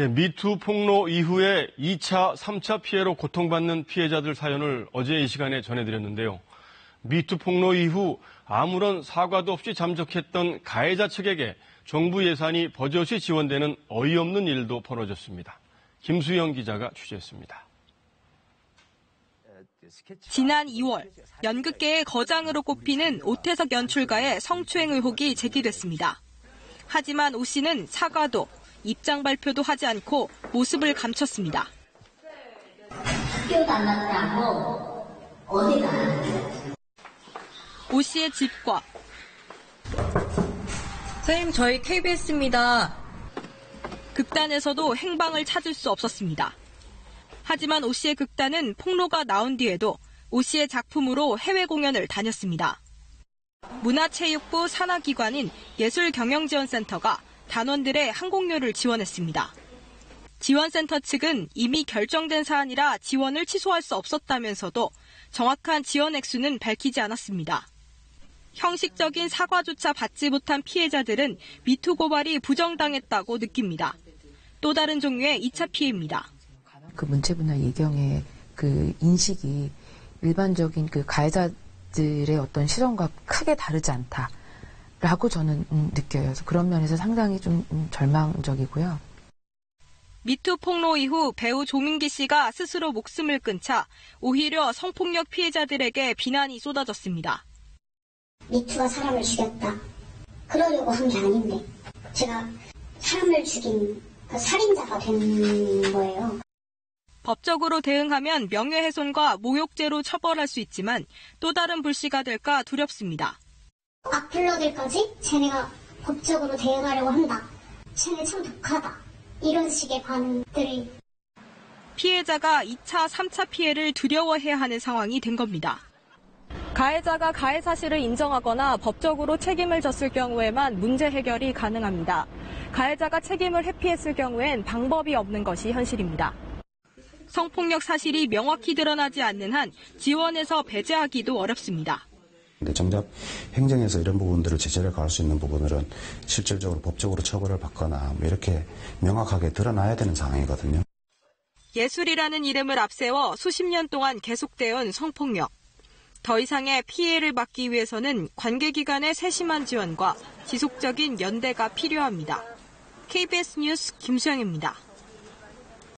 미투 폭로 이후에 2차, 3차 피해로 고통받는 피해자들 사연을 어제 이 시간에 전해드렸는데요. 미투 폭로 이후 아무런 사과도 없이 잠적했던 가해자 측에게 정부 예산이 버젓이 지원되는 어이없는 일도 벌어졌습니다. 김수영 기자가 취재했습니다. 지난 2월 연극계의 거장으로 꼽히는 오태석 연출가의 성추행 의혹이 제기됐습니다. 하지만 오 씨는 사과도 입장 발표도 하지 않고 모습을 감췄습니다. 학교도 안 갔다고 어디가? 오 씨의 집과 선생님 저희 KBS입니다. 극단에서도 행방을 찾을 수 없었습니다. 하지만 오 씨의 극단은 폭로가 나온 뒤에도 오 씨의 작품으로 해외 공연을 다녔습니다. 문화체육부 산하기관인 예술경영지원센터가 단원들의 항공료를 지원했습니다. 지원센터 측은 이미 결정된 사안이라 지원을 취소할 수 없었다면서도 정확한 지원 액수는 밝히지 않았습니다. 형식적인 사과조차 받지 못한 피해자들은 미투 고발이 부정당했다고 느낍니다. 또 다른 종류의 2차 피해입니다. 그 문체부나 예경의 그 인식이 일반적인 그 가해자들의 어떤 시선과 크게 다르지 않다라고 저는 느껴요. 그래서 그런 면에서 상당히 좀 절망적이고요. 미투 폭로 이후 배우 조민기 씨가 스스로 목숨을 끊자 오히려 성폭력 피해자들에게 비난이 쏟아졌습니다. 미투가 사람을 죽였다. 그러려고 한 게 아닌데 제가 사람을 죽인 그 살인자가 된 거예요. 법적으로 대응하면 명예훼손과 모욕죄로 처벌할 수 있지만 또 다른 불씨가 될까 두렵습니다. 악플러들까지 쟤네가 법적으로 대응하려고 한다. 쟤네 참 독하다. 이런 식의 반응들이. 피해자가 2차, 3차 피해를 두려워해야 하는 상황이 된 겁니다. 가해자가 가해 사실을 인정하거나 법적으로 책임을 졌을 경우에만 문제 해결이 가능합니다. 가해자가 책임을 회피했을 경우엔 방법이 없는 것이 현실입니다. 성폭력 사실이 명확히 드러나지 않는 한 지원에서 배제하기도 어렵습니다. 근데 정작 행정에서 이런 부분들을 제재를 가할 수 있는 부분들은 실질적으로 법적으로 처벌을 받거나 이렇게 명확하게 드러나야 되는 상황이거든요. 예술이라는 이름을 앞세워 수십 년 동안 계속되어 온 성폭력. 더 이상의 피해를 막기 위해서는 관계기관의 세심한 지원과 지속적인 연대가 필요합니다. KBS 뉴스 김수영입니다.